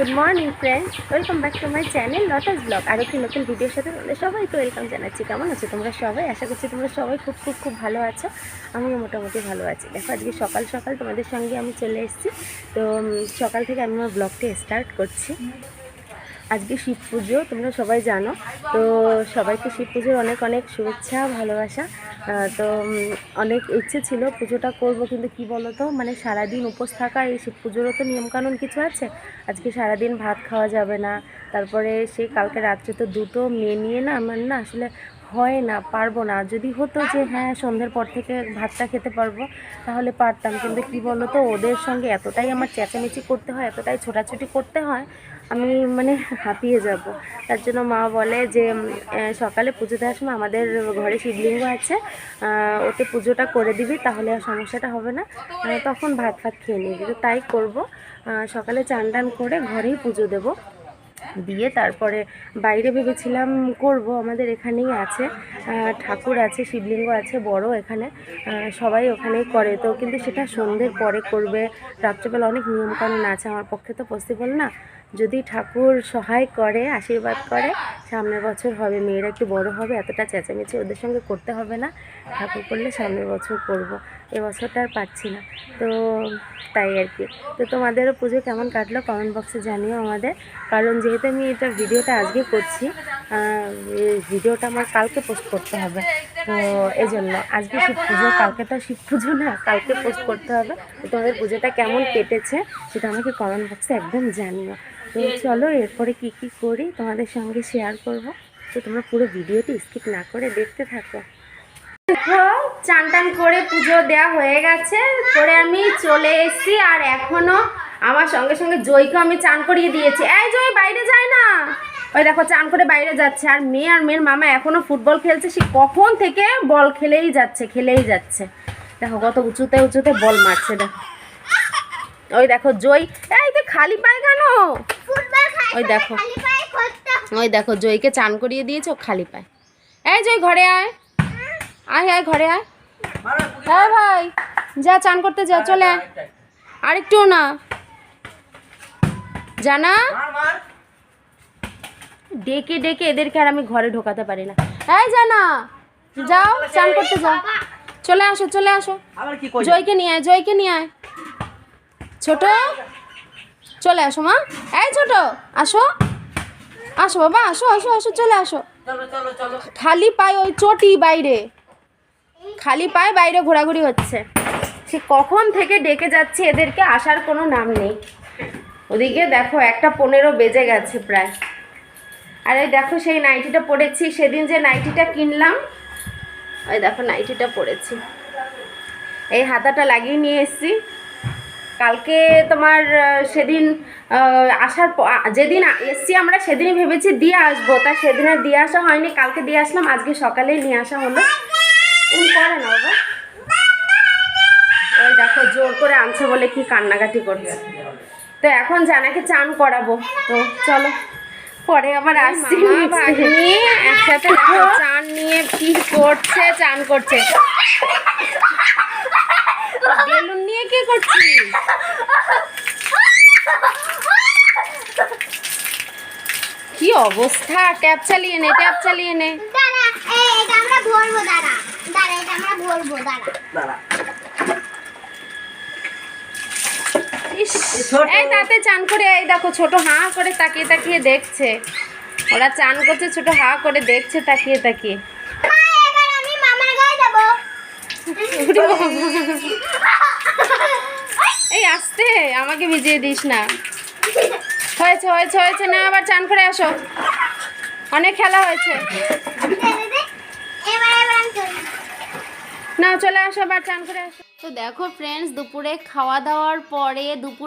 Good morning friends, welcome back to my channel lotus blog. আর একটি নতুন ভিডিওর সাথে তোমাদের সবাইকে ওয়েলকাম জানাচ্ছি। কেমন আছো তোমরা সবাই? আশা করছি তোমরা সবাই খুব খুব খুব ভালো আছো। আমিও মোটামুটি ভালো আছি। দেখো আজকে সকাল সকাল তোমাদের সঙ্গে আমি চলে এসেছি। তো সকাল থেকে আমি আমার ব্লগটি স্টার্ট করছি। আজকে শিব পুজো, তোমরা সবাই জানো। তো সবাইকে শিব পুজোর অনেক অনেক শুভেচ্ছা, ভালোবাসা। তো অনেক ইচ্ছে ছিল পুজোটা করব, কিন্তু কি বলো তো, মানে সারাদিন উপোস থাকা, এই শিব পুজোরও তো নিয়মকানুন কিছু আছে। আজকে সারাদিন ভাত খাওয়া যাবে না, তারপরে সেই কালকে রাত্রে তো দুটো মেয়ে নিয়ে না আমার না আসলে হয় না, পারবো না। যদি হতো যে হ্যাঁ সন্ধ্যের পর থেকে ভাতটা খেতে পারবো তাহলে পারতাম, কিন্তু কি বলো তো, ওদের সঙ্গে এতটাই আমার চেঁচামেচি করতে হয়, এতটাই ছোটাছুটি করতে হয়, আমি মানে হাঁপিয়ে যাব। তার জন্য মা বলে যে সকালে পুজো দেওয়ার সময় আমাদের ঘরে শিবলিঙ্গ আছে, ওতে পুজোটা করে দিবি, তাহলে আর সমস্যাটা হবে না, তখন ভাত ফাত খেয়ে নিবি। তো তাই করব, সকালে চান টান করে ঘরেই পুজো দেব, দিয়ে তারপরে বাইরে ভেবেছিলাম করব। আমাদের এখানেই আছে ঠাকুর আছে, শিবলিঙ্গ আছে বড়, এখানে সবাই ওখানেই করে। তো কিন্তু সেটা সন্ধ্যের পরে করবে, রাত্রেবেলা অনেক নিয়মকানুন আছে, আমার পক্ষে তো পসিবল না। যদি ঠাকুর সহায় করে, আশীর্বাদ করে, সামনের বছর হবে, মেয়েরা একটু বড় হবে, এতটা চেঁচামেচি ওদের সঙ্গে করতে হবে না। ঠাকুর করলে সামনের বছর করব, এবছরটা আর পাচ্ছি না। তো তাই আর কি। তো তোমাদেরও পুজো কেমন কাটলো কমেন্ট বক্সে জানিও আমাদের। কারণ যেহেতু আমি এটা ভিডিওটা আজকে করছি, ভিডিওটা আমার কালকে পোস্ট করতে হবে, তো এই জন্য আজকে শিব পুজো, কালকে তো শিব পুজো না, কালকে পোস্ট করতে হবে। তো তোমাদের পুজোটা কেমন কেটেছে সেটা আমাকে কমেন্ট বক্সে একদম জানিও। তো চলো এরপরে কি কি করি তোমাদের সঙ্গে শেয়ার করব। তো তোমরা পুরো ভিডিওটি স্কিপ না করে দেখতে থাকো। দেখো চান টান করে পুজো দেওয়া হয়ে গেছে, করে আমি চলে এসেছি। আর এখনো আমার সঙ্গে সঙ্গে জয়কে আমি চান করিয়ে দিয়েছি। এই জয় বাইরে যায় না, ওই দেখো চান করে বাইরে যাচ্ছে। আর মেয়ের মামা এখনো ফুটবল খেলছে, সে কখন থেকে বল খেলেই যাচ্ছে। দেখো কত উঁচুতে উঁচুতে বল মারছে। দেখো ওই দেখো জয়, এই তো খালি পায় কেন? ওই দেখো জয়কে চান করিয়ে দিয়েছে, ও খালি পায়। এই জয় ঘরে আয়, আয় ঘরে আয়। হ্যাঁ ভাই, যা চান করতে যা, চলে আয়। আরেকটু না জানা, ডেকে ডেকে এদেরকে আর আমি ঘরে ঢোকাতে পারি না। এই জানা, যাও চান করতে যাও, চলে আসো। জয়কে নিয়ে আয় ছোট, চলে আসো মা। এই ছোট, আসো বাবা, আসো চলে আসো। খালি পায়ে ওই চটি বাইরে, খালি পায়ে বাইরে ঘোরাঘুরি হচ্ছে। সে কখন থেকে ডেকে যাচ্ছে, এদেরকে আসার কোনো নাম নেই। ওদিকে দেখো 1:15 বেজে গেছে প্রায়। আর এই দেখো সেই নাইটিটা পরেছি, সেদিন যে নাইটিটা কিনলাম, ওই দেখো নাইটিটা পরেছি, এই হাতাটা লাগিয়ে নিয়ে এসেছি। কালকে তোমার সেদিন যেদিন এসছি আমরা, সেদিনই ভেবেছি দিয়ে আসবো, তা সেদিন আর দিয়ে আসা হয়নি। কালকে দিয়ে আসলাম, আজকে সকালেই নিয়ে আসা হলো। করে না বাবা, ওই দেখো জোর করে আনছে বলে কি কান্নাকাটি করছে। তো এখন জানাকে চান করাবো, তো চলো পরে আবার আসছি। নিয়ে একসাথে চান নিয়ে কি করছে, চান করছে। বেলুন নিয়ে কি করছিস? কি অবস্থা, ট্যাপ চালিয়ে নে। এই তাতে চান করে, এই দেখো ছোট হাঁ করে তাকিয়ে দেখছে। ওরা চান করছে, ছোট হাঁ করে দেখছে তাকিয়ে। এই আসতে আমাকে ভিজিয়ে দিস না। হয়েছে না, আবার চান করে আসো, অনেক খেলা হয়েছে। না চলে আসো, আবার চান করে আসো। তো দেখো ফ্রেন্ডস, দুপুর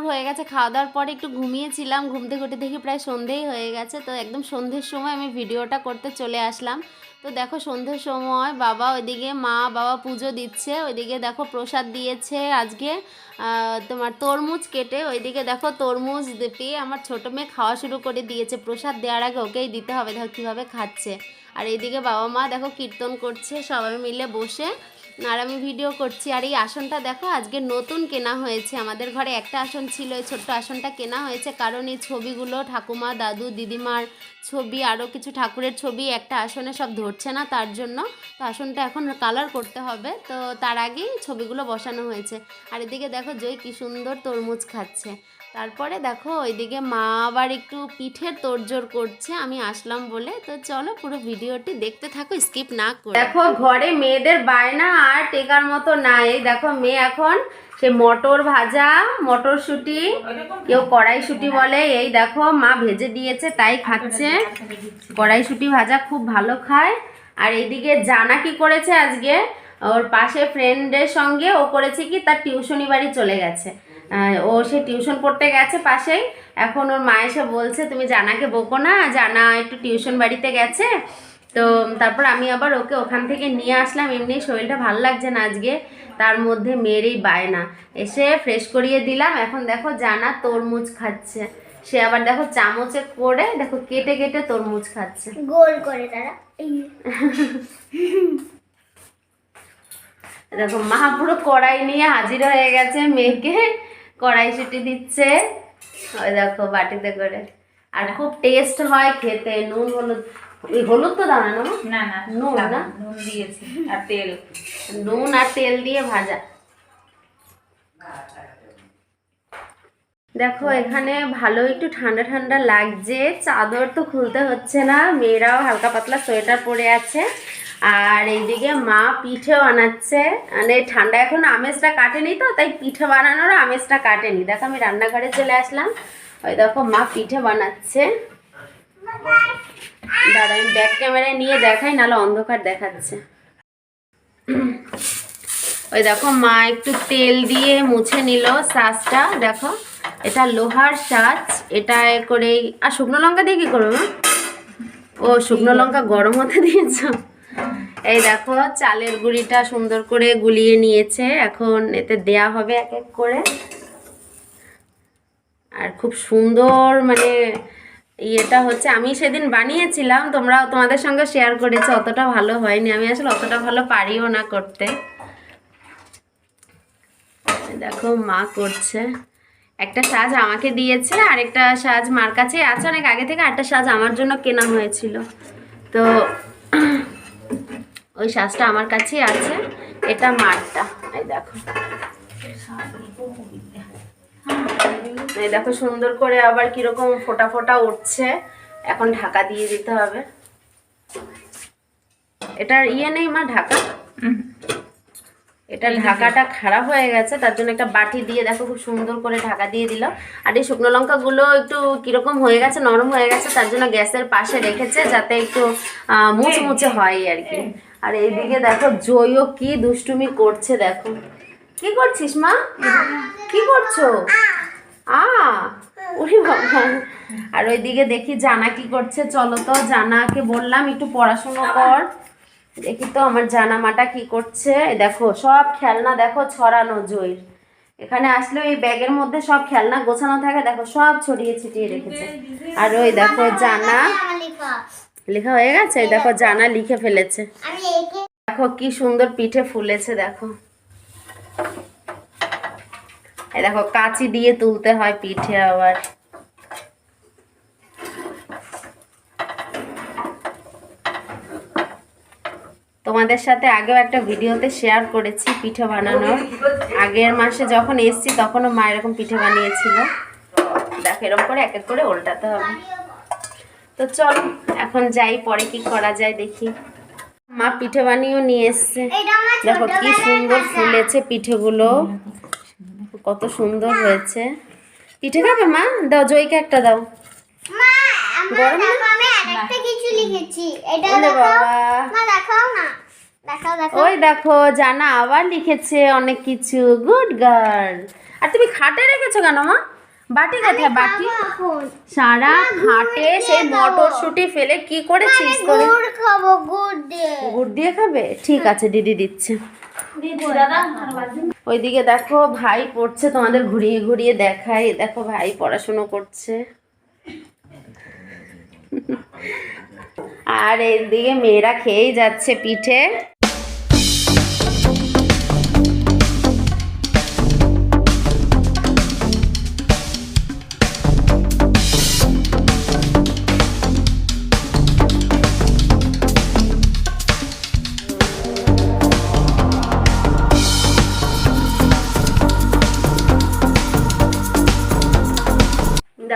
হয়ে গেছে। খাওয়া দাওয়ার পরে একটু ঘুমিয়েছিলাম, ঘুম থেকে উঠে দেখি প্রায় সন্ধেই হয়ে গেছে। তো একদম সন্ধ্যের সময় আমি ভিডিওটা করতে চলে আসলাম। তো দেখো সন্ধ্যের সময় বাবা ওইদিকে, মা বাবা পুজো দিচ্ছে, ওইদিকে দেখো প্রসাদ দিয়েছে আজকে তোমার তরমুজ কেটে। ওইদিকে দেখো তরমুজ পেয়ে আমার ছোটো মেয়ে খাওয়া শুরু করে দিয়েছে। প্রসাদ দেওয়ার আগে ওকেই দিতে হবে, দেখো কীভাবে খাচ্ছে। আর এইদিকে বাবা মা দেখো কীর্তন করছে, সবাই মিলে বসে আর আমি ভিডিও করছি। আর এই আসনটা দেখো আজকে নতুন কেনা হয়েছে, আমাদের ঘরে একটা আসন ছিল, এই ছোট্ট আসনটা কেনা হয়েছে কারণ এই ছবিগুলো ঠাকুমা, দাদু, দিদিমার ছবি, আরও কিছু ঠাকুরের ছবি একটা আসনে সব ধরছে না, তার জন্য তো আসনটা এখন কালার করতে হবে, তো তার আগেই ছবিগুলো বসানো হয়েছে। আর এদিকে দেখো জয় কি সুন্দর তরমুজ খাচ্ছে। তারপরে দেখো ওইদিকে মা আবার একটু পিঠের তোড়জোড় করছে আমি আসলাম বলে। তো চলো পুরো ভিডিওটি দেখতে থাকো, স্কিপ না করে। দেখো ঘরে মেয়েদের বায়না আর টেকার মতো নাই। দেখো মেয়ে এখন সে মটর ভাজা, মটরশুঁটি, কেউ কড়াইশুঁটি বলে, এই দেখো মা ভেজে দিয়েছে তাই খাচ্ছে। কড়াইশুঁটি ভাজা খুব ভালো খায়। আর এইদিকে জানা কি করেছে আজকে, ওর পাশে ফ্রেন্ডের সঙ্গে ও করেছে কি তার টিউশনি বাড়ি চলে গেছে, ও সে টিউশন পড়তে গেছে পাশেই। এখন ওর মা এসে বলছে তুমি জানাকে বকো না, জানা একটু টিউশন বাড়িতে গেছে। তো তারপর আমি আবার ওকে ওখান থেকে নিয়ে আসলাম, এমনি শরীরটা ভালো লাগছে না আজকে, তার মধ্যে মেয়েরই বায়না, এসে ফ্রেশ করিয়ে দিলাম। এখন দেখো জানা তরমুজ খাচ্ছে, সে আবার দেখো চামচে করে দেখো কেটে কেটে তরমুজ খাচ্ছে গোল করে। তারা দেখো মা পুরো কড়াই নিয়ে হাজির হয়ে গেছে, মেয়েকে কড়াইশুঁটি দিচ্ছে, ওই দেখো বাটিতে করে। আর খুব টেস্ট হয় খেতে, নুন হলুদ, ওই হলুদ তো দাও না, না না নুন, না নুন দিয়েছি আর তেল, নুন আর তেল দিয়ে ভাজা। দেখো এখানে ভালো একটু ঠান্ডা ঠান্ডা লাগছে, চাদর তো খুলতে হচ্ছে না, মেয়েরাও হালকা পাতলা সোয়েটার পরে আছে। আর এইদিকে মা পিঠে বানাচ্ছে, মানে ঠান্ডা এখন আমেজটা কাটেনি তো, তাই পিঠে বানানোরও আমেজটা কাটেনি। দেখো আমি রান্নাঘরে চলে আসলাম, ওই দেখো মা পিঠে বানাচ্ছে। দাঁড়া আমি ব্যাক ক্যামেরায় নিয়ে দেখাই, নাহলে অন্ধকার দেখাচ্ছে। ওই দেখো মা একটু তেল দিয়ে মুছে নিল সাজটা, দেখো এটা লোহার সাজ, এটা করে। আর শুকনো লঙ্কা দিয়ে কি করবো? ও শুকনো লঙ্কা গরম হতে দিয়েছ। এই দেখো চালের গুঁড়িটা সুন্দর করে গুলিয়ে নিয়েছে, এখন এতে দেয়া হবে এক এক করে। আর খুব সুন্দর মানে ইয়েটা হচ্ছে, আমি সেদিন বানিয়েছিলাম, তোমাদের সঙ্গে শেয়ার করেছি, অতটা ভালো হয়নি, আমি আসলে অতটা ভালো পারিও না করতে। দেখো মা করছে, একটা সাজ আমাকে দিয়েছে, আর একটা সাজ মার কাছে আছে অনেক আগে থেকে, একটা সাজ আমার জন্য কেনা হয়েছিল, তো ওই সাজটা আমার কাছেই আছে, এটা মারটা। এই দেখো, এই দেখো সুন্দর করে আবার কিরকম ফোটা ফোটা উঠছে, এখন ঢাকা দিয়ে দিতে হবে। এটার ইয়ে নেই মা ঢাকা, এটা ঢাকাটা খারাপ হয়ে গেছে, তার জন্য একটা বাটি দিয়ে দেখো খুব সুন্দর করে ঢাকা দিয়ে দিল। আর এই শুকনো লঙ্কাগুলো একটু কিরকম হয়ে গেছে, নরম হয়ে গেছে, তার জন্য গ্যাসের পাশে রেখেছে যাতে একটু মুচমুচে হয় আর কি। আর এইদিকে দেখো জয়ও কি দুষ্টুমি করছে, দেখো কি করছিস মা, কি করছো? ওরে বাবা। আর ওইদিকে দেখি জানা কি করছে, চলো তো জানাকে বললাম একটু পড়াশুনো কর, দেখি তো আমার জানা মাটা কি করছে। দেখো সব খেলনা দেখো ছড়ানো জয়ীর, এখানে আসলে এই ব্যাগের মধ্যে সব খেলনা গোছানো থাকে, দেখো সব ছড়িয়ে ছিটিয়ে রেখেছে। আর ওই দেখো জানা লেখা হয়ে গেছে, দেখো জানা লিখে ফেলেছে, দেখো কি সুন্দর পিঠে ফুলেছে। দেখো এই দেখো কাঁচি দিয়ে তুলতে হয় পিঠে আবার। তোমাদের সাথে আগেও একটা ভিডিওতে শেয়ার করেছি পিঠে বানানোর, আগের মাসে যখন এসছি তখনও মা এরকম পিঠে বানিয়েছিল। দেখো এরকম করে এক এক করে উল্টাতে হবে। তো চলো এখন যাই, পরে কি করা যায় দেখি। মা পিঠে বানিয়েও নিয়ে এসছে, দেখো কি সুন্দর ফুলেছে পিঠেগুলো, কত সুন্দর হয়েছে। পিঠে খাবে মা? দাও জয়কে একটা দাও। ওই দেখো জানা আবার লিখেছে অনেক কিছু, গুড গার্ল। আর তুমি খাটে রেখেছো কেন মা? বাটি কোথায় বাটি? সারা খাটে সেই মটরশুঁটি ফেলে কি করেছিস? গুড় দিয়ে খাবে? ঠিক আছে দিদি দিচ্ছে। ওইদিকে দেখো ভাই পড়ছে, তোমাদের ঘুরিয়ে ঘুরিয়ে দেখাই, দেখো ভাই পড়াশুনো করছে। আর এদিকে মেয়েরা খেয়েই যাচ্ছে পিঠে।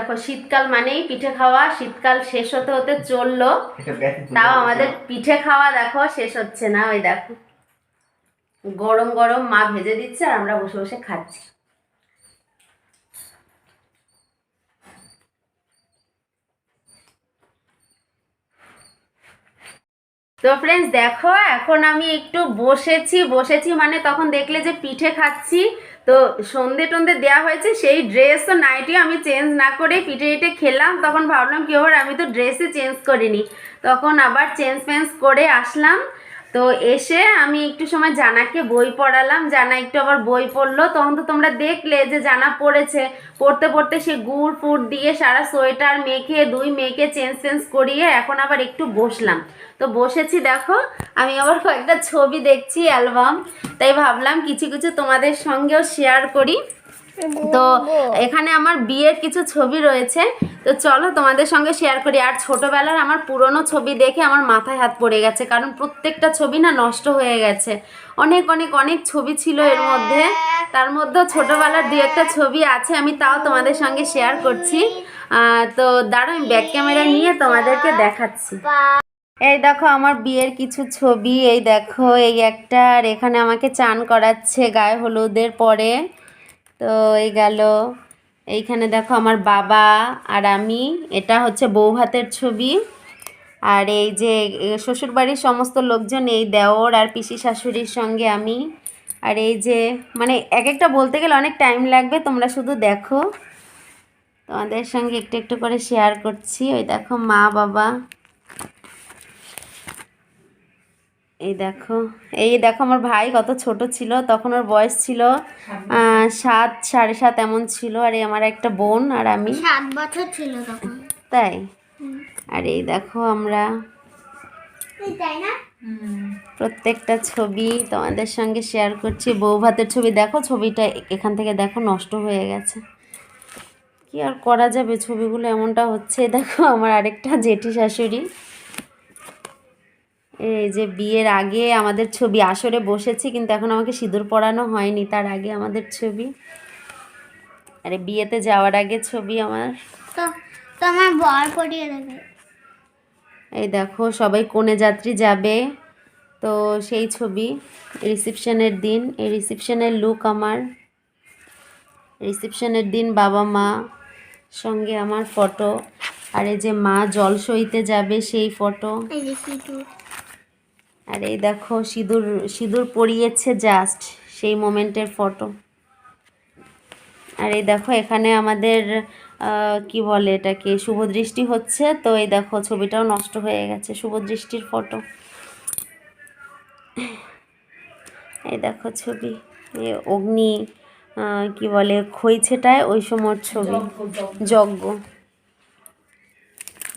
দেখো শীতকাল মানেই পিঠে খাওয়া, শীতকাল শেষ হতে হতে চললো, তাও আমাদের পিঠে খাওয়া দেখো শেষ হচ্ছে না। ওই দেখো গরম গরম মা ভেজে দিচ্ছে আর আমরা বসে বসে খাচ্ছি। তো ফ্রেন্ডস দেখো এখন আমি একটু বসেছি মানে তখন দেখলে যে পিঠে খাচ্ছি, তো সন্ধে টন্ধে দেওয়া হয়েছে, সেই ড্রেস তো নাইটিও আমি চেঞ্জ না করে পিঠে খেলাম। তখন ভাবলাম কি হবে, আমি তো ড্রেসই চেঞ্জ করিনি, তখন আবার চেঞ্জ করে আসলাম। তো এসে আমি একটু সময় জানাকে বই পড়ালাম, জানা একটু আবার বই পড়লো। তখন তো তোমরা দেখলে যে জানা পড়েছে, পড়তে পড়তে সে গুড় ফুট দিয়ে সারা সোয়েটার মেখে দুই মেয়েকে চেঞ্জ করিয়ে এখন আবার একটু বসলাম। তো বসেছি দেখো, আমি আবার কয়েকটা ছবি দেখছি অ্যালবাম, তাই ভাবলাম কিছু কিছু তোমাদের সঙ্গেও শেয়ার করি। তো এখানে আমার বিয়ের কিছু ছবি রয়েছে, তো চলো তোমাদের সঙ্গে শেয়ার করি। আর ছোটোবেলার আমার পুরনো ছবি দেখে আমার মাথায় হাত পড়ে গেছে, কারণ প্রত্যেকটা ছবি না নষ্ট হয়ে গেছে। অনেক অনেক অনেক ছবি ছিল এর মধ্যে, তার মধ্যেও ছোটোবেলার দু একটা ছবি আছে, আমি তাও তোমাদের সঙ্গে শেয়ার করছি। তো দাঁড়াও আমি ব্যাক ক্যামেরা নিয়ে তোমাদেরকে দেখাচ্ছি। এই দেখো আমার বিয়ের কিছু ছবি, এই দেখো এই একটা, আর এখানে আমাকে চান করাচ্ছে গায়ে হলুদের পরে। তো এই গেল, এইখানে দেখো আমার বাবা আর আমি, এটা হচ্ছে বউ ভাতের ছবি। আর এই যে শ্বশুরবাড়ির সমস্ত লোকজন, এই দেওর আর পিসি শাশুড়ির সঙ্গে আমি। আর এই যে মানে এক একটা বলতে গেলে অনেক টাইম লাগবে, তোমরা শুধু দেখো, তোমাদের সঙ্গে একটু একটু করে শেয়ার করছি। ওই দেখো মা বাবা, এই দেখো আমার ভাই কত ছোট ছিল তখন, ওর বয়স ছিল 7 7.5 এমন ছিল। আর এই আমার একটা বোন আর আমি, 7 বছর ছিল তখন, তাই। আর এই দেখো আমরা, তাই না? প্রত্যেকটা ছবি তোমাদের সঙ্গে শেয়ার করছি। বউ ভাতের ছবি দেখো, ছবিটা এখান থেকে দেখো নষ্ট হয়ে গেছে, কি আর করা যাবে, ছবিগুলো এমনটা হচ্ছে। দেখো আমার আরেকটা জেঠি শাশুড়ি, এই যে বিয়ের আগে আমাদের ছবি, আসরে বসেছি কিন্তু এখন আমাকে সিঁদুর পরানো হয়নি, তার আগে আমাদের ছবি। আরে বিয়েতে যাওয়ার আগে ছবি আমার। তো তোমার বর পরিয়ে দেবে। এই দেখো সবাই কনে যাত্রী যাবে, তো সেই ছবি রিসেপশনের দিন, এই রিসেপশনের লুক আমার, রিসেপশনের দিন বাবা মা সঙ্গে আমার ফটো। আর এই যে মা জল সইতে যাবে সেই ফটো। আর এই দেখো সিঁদুর পরিয়েছে জাস্ট সেই মোমেন্টের ফটো। আর এই দেখো এখানে আমাদের কি বলে এটাকে, শুভদৃষ্টি হচ্ছে, তো এই দেখো ছবিটাও নষ্ট হয়ে গেছে, শুভদৃষ্টির ফটো। এই দেখো ছবি, অগ্নি কি বলে খইছেটায় ওই সময়ের ছবি, যজ্ঞ,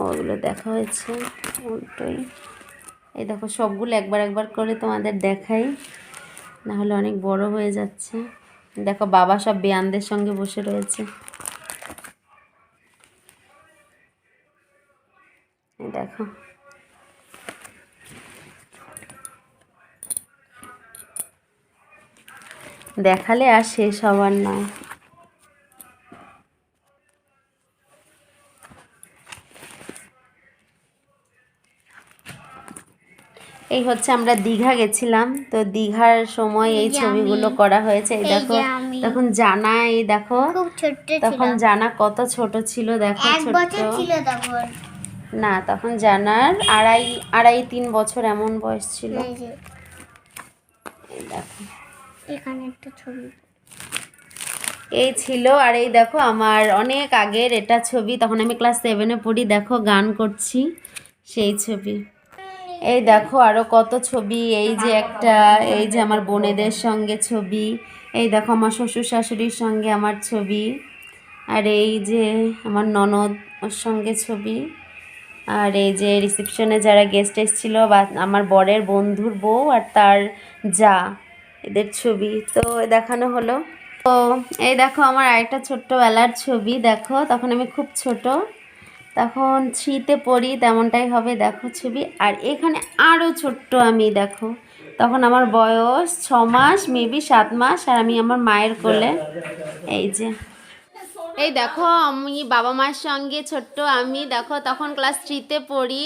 ওগুলো দেখা হয়েছে উল্টোই। এই দেখো সবগুলো একবার করে তোমাদের দেখাই, নাহলে অনেক বড় হয়ে যাচ্ছে। দেখো বাবা সব বেয়ানদের সঙ্গে বসে রয়েছে, দেখো। দেখালে আর শেষ হবার নয়। এই হচ্ছে আমরা দীঘা গেছিলাম, তো দীঘার সময় এই ছবিগুলো করা হয়েছে। এই দেখো তখন জানা, এই দেখো তখন জানা কত ছোট ছিল, দেখো ছোট না, তখন জানার 2.5-3 বছর এমন বয়স ছিল। এই দেখো এখানে একটা ছবি এই ছিল। আর এই দেখো আমার অনেক আগের এটা ছবি, তখন আমি ক্লাস 7-এ পড়ি, দেখো গান করছি সেই ছবি। এই দেখো আরও কত ছবি, এই যে একটা, এই যে আমার বোনেদের সঙ্গে ছবি, এই দেখো আমার শ্বশুর শাশুড়ির সঙ্গে আমার ছবি, আর এই যে আমার ননদ ওর সঙ্গে ছবি, আর এই যে রিসেপশনে যারা গেস্ট এসেছিলো বা আমার বরের বন্ধুর বউ আর তার যা, এদের ছবি তো দেখানো হলো। তো এই দেখো আমার আরেকটা ছোট্টবেলার ছবি, দেখো তখন আমি খুব ছোট, তখন 3-তে পড়ি, তেমনটাই হবে দেখো ছবি। আর এখানে আরও ছোট্ট আমি, দেখো তখন আমার বয়স 6 মাস, মেবি 7 মাস, আর আমি আমার মায়ের কোলে। এই যে এই দেখো আমি বাবা মার সঙ্গে ছোট্ট আমি দেখো তখন ক্লাস 3-তে পড়ি।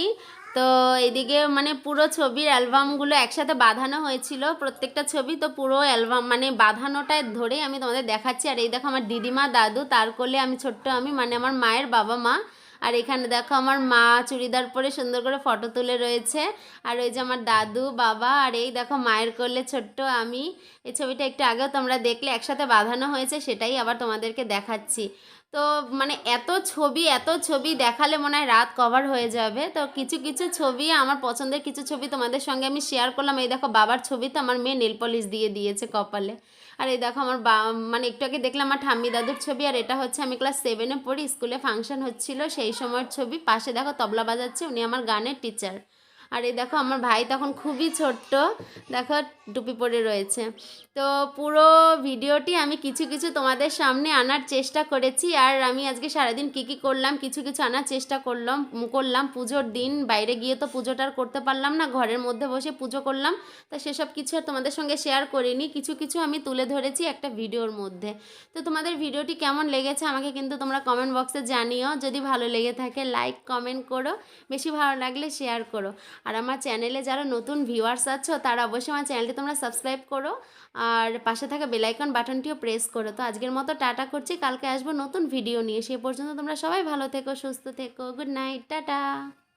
তো এদিকে মানে পুরো ছবির অ্যালবামগুলো একসাথে বাঁধানো হয়েছিল, প্রত্যেকটা ছবি। তো পুরো অ্যালবাম মানে বাঁধানোটায় ধরেই আমি তোমাদের দেখাচ্ছি। আর এই দেখো আমার দিদিমা দাদু, তার কোলে আমি ছোট্ট আমি, মানে আমার মায়ের বাবা মা। আর এখানে দেখো আমার মা চুড়িদার পরে সুন্দর করে ফটো তুলে রয়েছে। আর ওই যে আমার দাদু বাবা, আর এই দেখো মায়ের কোলে ছোট্ট আমি। এই ছবিটা একটু আগেও তোমরা দেখলে, একসাথে বাঁধানো হয়েছে, সেটাই আবার তোমাদেরকে দেখাচ্ছি। তো মানে এত ছবি দেখালে মনে হয় রাত কভার হয়ে যাবে। তো কিছু কিছু ছবি আমার পছন্দের, কিছু ছবি তোমাদের সঙ্গে আমি শেয়ার করলাম। এই দেখো বাবার ছবি, তো আমার মেয়ে নেল পলিশ দিয়ে দিয়েছে কপালে। আর এই দেখো আমার মানে একটু আগে দেখলাম আমার ঠাম্মি দাদুর ছবি। আর এটা হচ্ছে আমি ক্লাস 7-এ পড়ি, স্কুলে ফাংশন হচ্ছিল সেই সময়ের ছবি। পাশে দেখো তবলা বাজাচ্ছে, উনি আমার গানের টিচার। আর এই দেখো আমার ভাই তখন খুবই ছোট্ট, দেখো টুপি পরে রয়েছে। তো পুরো ভিডিওটি আমি কিছু কিছু তোমাদের সামনে আনার চেষ্টা করেছি। আর আমি আজকে সারাদিন কী কী করলাম কিছু কিছু আনার চেষ্টা করলাম পুজোর দিন। বাইরে গিয়ে তো পুজোটা আর করতে পারলাম না, ঘরের মধ্যে বসে পুজো করলাম। তা সেসব কিছু আর তোমাদের সঙ্গে শেয়ার করিনি, কিছু কিছু আমি তুলে ধরেছি একটা ভিডিওর মধ্যে। তো তোমাদের ভিডিওটি কেমন লেগেছে আমাকে কিন্তু তোমরা কমেন্ট বক্সে জানিও। যদি ভালো লেগে থাকে লাইক কমেন্ট করো, বেশি ভালো লাগলে শেয়ার করো। আর আমার চ্যানেলে যারা নতুন ভিউয়ার্স আছো তারা অবশ্যই আমার চ্যানেলটি তোমরা সাবস্ক্রাইব করো, আর পাশে থাকা বেল আইকন বাটনটিও প্রেস করো। তো আজকের মতো টাটা করছি, কালকে আসবো নতুন ভিডিও নিয়ে। সে পর্যন্ত তোমরা সবাই ভালো থেকো, সুস্থ থেকো। Good night, tata.